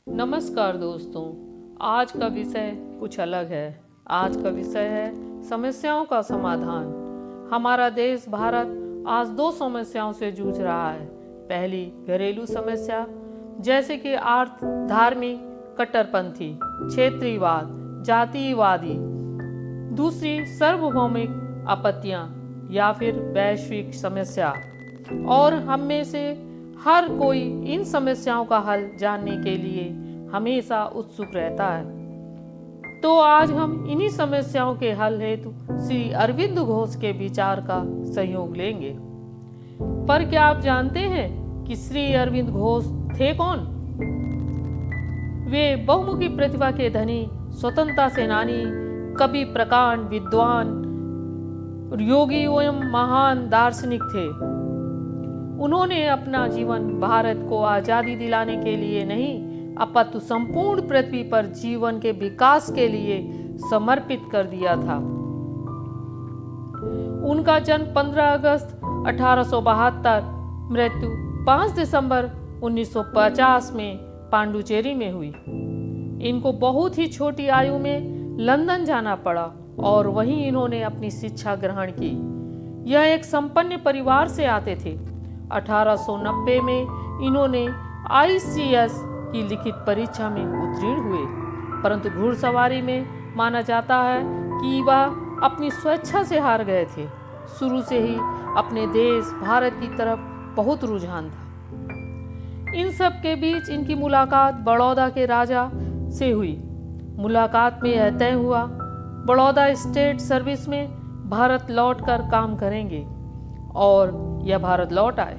नमस्कार दोस्तों। आज का विषय कुछ अलग है। आज का विषय है समस्याओं का समाधान। हमारा देश भारत आज दो समस्याओं से जूझ रहा है। पहली घरेलू समस्या जैसे कि अर्थ, धार्मिक कट्टरपंथी, क्षेत्रीयवाद, जातिवादी। दूसरी सार्वभौमिक आपत्तियां या फिर वैश्विक समस्या। और हम में से हर कोई इन समस्याओं का हल जानने के लिए हमेशा उत्सुक रहता है। तो आज हम इन्हीं समस्याओं के हल हेतु श्री अरविंद घोष के विचार का सहयोग लेंगे। पर क्या आप जानते हैं कि श्री अरविंद घोष थे कौन? वे बहुमुखी प्रतिभा के धनी, स्वतंत्रता सेनानी, कवि, प्रकांड, विद्वान, योगी एवं महान दार्शनिक थे। उन्होंने अपना जीवन भारत को आजादी दिलाने के लिए नहीं, अपितु संपूर्ण पृथ्वी पर जीवन के विकास के लिए समर्पित कर दिया था। उनका जन्म 15 अगस्त 1872, मृत्यु 5 दिसंबर 1950 में पांडुचेरी में हुई। इनको बहुत ही छोटी आयु में लंदन जाना पड़ा और वहीं इन्होंने अपनी शिक्षा ग्रहण की। यह एक संपन्न परिवार से आते थे। 1890 में इन्होंने ICS की लिखित परीक्षा में उत्तीर्ण हुए, परंतु घुड़सवारी में माना जाता है कि वह अपनी स्वेच्छा से हार गए थे। शुरू से ही अपने देश भारत की तरफ बहुत रुझान था। इन सब के बीच इनकी मुलाकात बड़ौदा के राजा से हुई। मुलाकात में यह तय हुआ बड़ौदा स्टेट सर्विस में भारत लौटकर काम करेंगे और यह भारत लौट आए।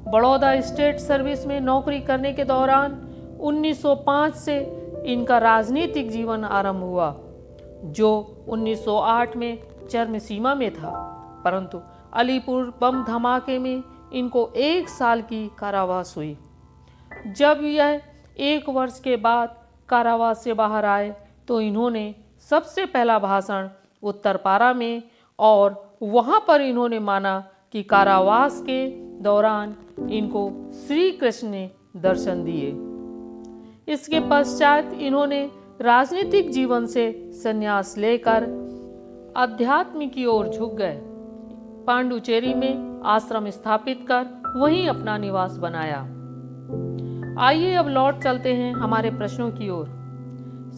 बड़ौदा स्टेट सर्विस में नौकरी करने के दौरान 1905 से इनका राजनीतिक जीवन आरंभ हुआ, जो 1908 में चरम सीमा में था। परंतु अलीपुर बम धमाके में इनको 1 साल की कारावास हुई। जब यह 1 वर्ष के बाद कारावास से बाहर आए तो इन्होंने सबसे पहला भाषण उत्तरपारा में, और वहां पर इन्होंने माना कि कारावास के दौरान इनको श्री कृष्ण ने दर्शन दिए। इसके पश्चात इन्होंने राजनीतिक जीवन से संन्यास लेकर अध्यात्म की ओर झुक गए। पांडुचेरी में आश्रम स्थापित कर वहीं अपना निवास बनाया। आइए अब लौट चलते हैं हमारे प्रश्नों की ओर।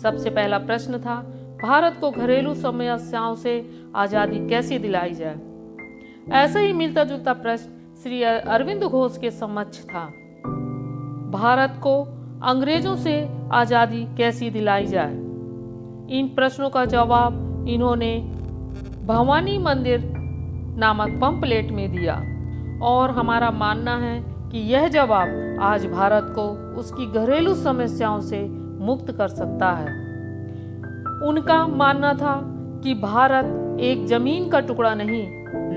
सबसे पहला प्रश्न था, भारत को घरेलू समस्याओं से आजादी कैसे दिलाई जाए। ऐसा ही मिलता जुलता प्रश्न श्री अरविंद घोष के समक्ष था। भारत को अंग्रेजों से आजादी कैसी दिलाई जाए। इन प्रश्नों का जवाब इन्होंने भवानी मंदिर नामक पंपलेट में दिया, और हमारा मानना है कि यह जवाब आज भारत को उसकी घरेलू समस्याओं से मुक्त कर सकता है। उनका मानना था कि भारत एक जमीन का टुकड़ा नहीं,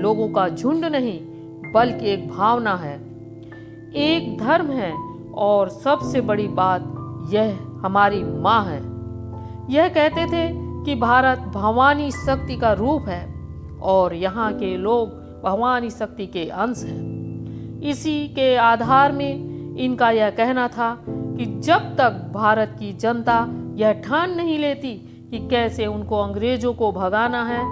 लोगों का झुंड नहीं, बल्कि एक भावना है, एक धर्म है, और सबसे बड़ी बात यह हमारी माँ है। यह कहते थे कि भारत भवानी शक्ति का रूप है और यहाँ के लोग भवानी शक्ति के अंश हैं। इसी के आधार में इनका यह कहना था कि जब तक भारत की जनता यह ठान नहीं लेती कि कैसे उनको अंग्रेजों को भगाना है,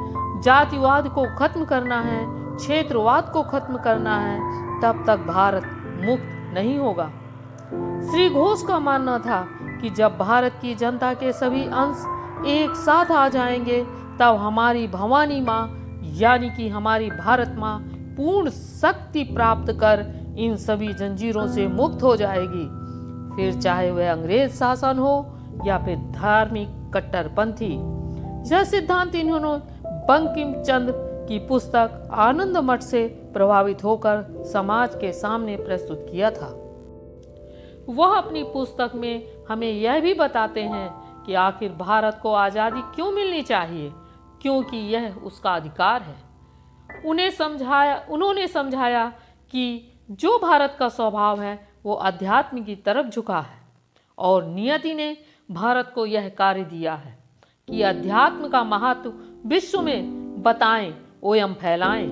जातिवाद को खत्म करना है, क्षेत्रवाद को खत्म करना है, तब तक भारत मुक्त नहीं होगा। श्री घोष का मानना था कि जब भारत की जनता के सभी अंश एक साथ आ जाएंगे, तब हमारी भवानी माँ यानी कि हमारी भारत माँ पूर्ण शक्ति प्राप्त कर इन सभी जंजीरों से मुक्त हो जाएगी। फिर चाहे वह अंग्रेज शासन हो या फिर धार्मिक कट्टरपंथी। यह सिद्धांत इन्होंने बंकिम चंद्र की पुस्तक आनंद मठ से प्रभावित होकर समाज के सामने प्रस्तुत किया था। वह अपनी पुस्तक में हमें यह भी बताते हैं कि आखिर भारत को आज़ादी क्यों मिलनी चाहिए, क्योंकि यह उसका अधिकार है। उन्होंने समझाया कि जो भारत का स्वभाव है वो अध्यात्म की तरफ झुका है, और नियति ने भारत को यह कार्य दिया है कि अध्यात्म का महत्व विश्व में बताएं एवं फैलाएं।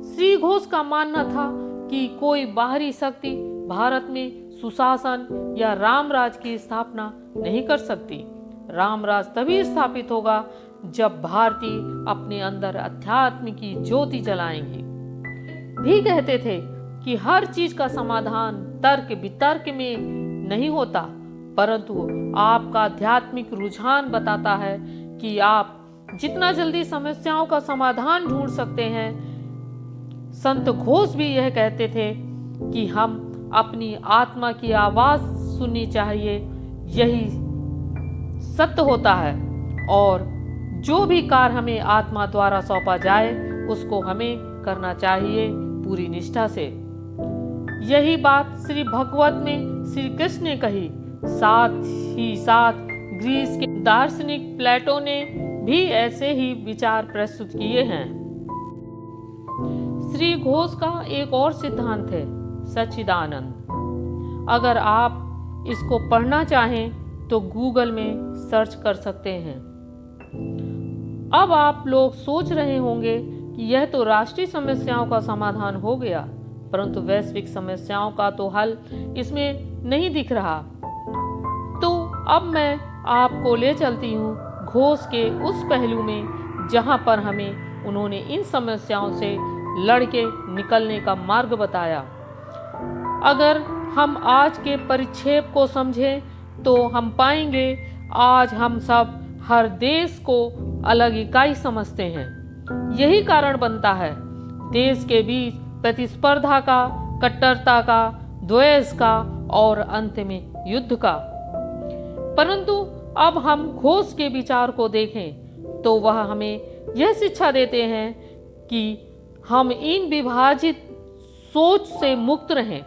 श्री घोष का मानना था कि कोई बाहरी शक्ति भारत में सुशासन या रामराज की स्थापना नहीं कर सकती। रामराज तभी स्थापित होगा जब भारतीय अपने अंदर अध्यात्म की ज्योति जलाएंगे। भी कहते थे कि हर चीज का समाधान तर्क वितर्क में नहीं होता, परंतु आपका आध्यात्मिक रुझान बताता है कि आप जितना जल्दी समस्याओं का समाधान ढूंढ सकते हैं। संत घोष भी यह कहते थे कि हम अपनी आत्मा की आवाज सुननी चाहिए, यही सत्य होता है, और जो भी कार्य हमें आत्मा द्वारा सौंपा जाए उसको हमें करना चाहिए पूरी निष्ठा से। यही बात श्री भगवत में श्री कृष्ण ने कही। साथ ही साथ ग्रीस के दार्शनिक प्लेटो ने भी ऐसे ही विचार प्रस्तुत किए हैं। श्री घोष का एक और सिद्धांत है सच्चिदानंद। अगर आप इसको पढ़ना चाहें तो गूगल में सर्च कर सकते हैं। अब आप लोग सोच रहे होंगे कि यह तो राष्ट्रीय समस्याओं का समाधान हो गया, परंतु वैश्विक समस्याओं का तो हल इसमें नहीं दिख रहा। तो अब मैं आपको ले चलती हूँ घोष के उस पहलू में जहाँ पर हमें उन्होंने इन समस्याओं से लड़के निकलने का मार्ग बताया। अगर हम आज के परिक्षेप को समझें तो हम पाएंगे आज हम सब हर देश को अलग इकाई समझते हैं। यही कारण बनता है देश के बीच प्रतिस्पर्धा का, कट्टरता का, द्वेष का और अंत में युद्ध का। परंतु अब हम घोष के विचार को देखें तो वह हमें यह शिक्षा देते हैं कि हम इन विभाजित सोच से मुक्त रहें,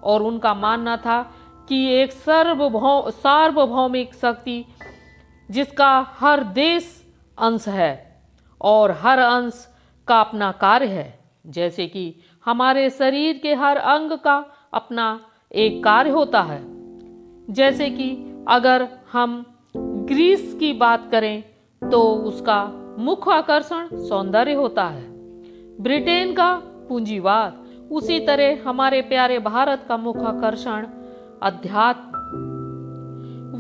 और उनका मानना था कि एक सार्वभौमिक शक्ति जिसका हर देश अंश है और हर अंश का अपना कार्य है। जैसे कि हमारे शरीर के हर अंग का अपना एक कार्य होता है। जैसे कि अगर हम ग्रीस की बात करें तो उसका मुख्य आकर्षण सौंदर्य होता है, ब्रिटेन का पूंजीवाद। उसी तरह हमारे प्यारे भारत का मुख्य आकर्षण अध्यात्म।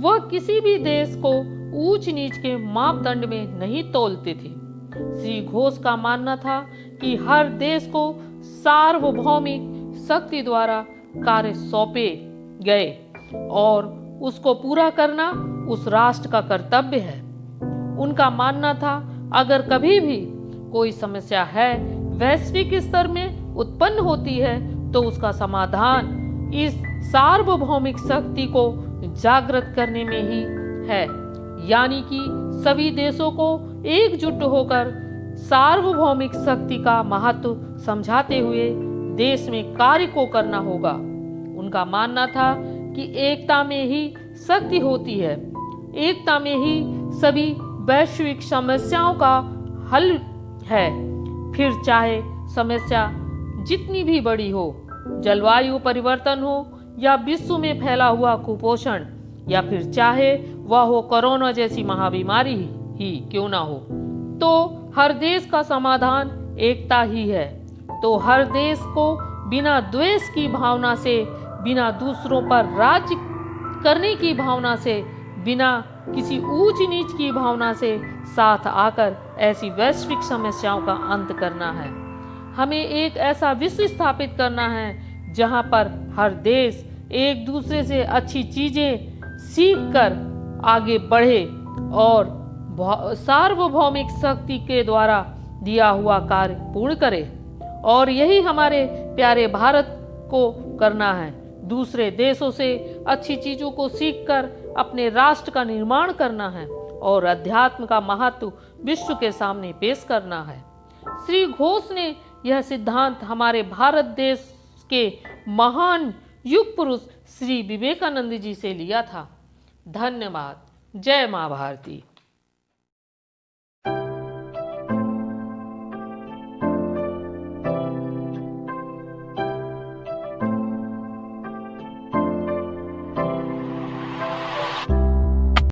वह किसी भी देश को ऊंच नीच के मापदंड में नहीं तोलते थे। श्री घोष का मानना था कि हर देश को सार्वभौमिक शक्ति द्वारा कार्य सौंपे गए और उसको पूरा करना उस राष्ट्र का कर्तव्य है। उनका मानना था अगर कभी भी कोई समस्या है वैश्विक स्तर में उत्पन्न होती है तो उसका समाधान इस सार्वभौमिक शक्ति को जागृत करने में ही है। यानी कि सभी देशों को एकजुट होकर सार्वभौमिक शक्ति का महत्व समझाते हुए देश में कार्य को करना होगा। उनका मानना था कि एकता में ही शक्ति होती है, एकता में ही सभी वैश्विक समस्याओं का हल है। फिर चाहे समस्या जितनी भी बड़ी हो, जलवायु परिवर्तन हो या विश्व में फैला हुआ कुपोषण, या फिर चाहे वह हो कोरोना जैसी महाबीमारी ही क्यों ना हो, तो हर देश का समाधान एकता ही है। तो हर देश को बिना द्वेष की भावना से, बिना दूसरों पर राज्य करने की भावना से, बिना किसी ऊंच नीच की भावना से साथ आकर ऐसी वैश्विक समस्याओं का अंत करना है। हमें एक ऐसा विश्व स्थापित करना है जहां पर हर देश एक दूसरे से अच्छी चीजें सीखकर आगे बढ़े और सार्वभौमिक शक्ति के द्वारा दिया हुआ कार्य पूर्ण करे। और यही हमारे प्यारे भारत को करना है। दूसरे देशों से अच्छी चीजों को सीखकर अपने राष्ट्र का निर्माण करना है और अध्यात्म का महत्व विश्व के सामने पेश करना है। श्री घोष ने यह सिद्धांत हमारे भारत देश के महान युग पुरुष श्री विवेकानंद जी से लिया था। धन्यवाद। जय मां भारती।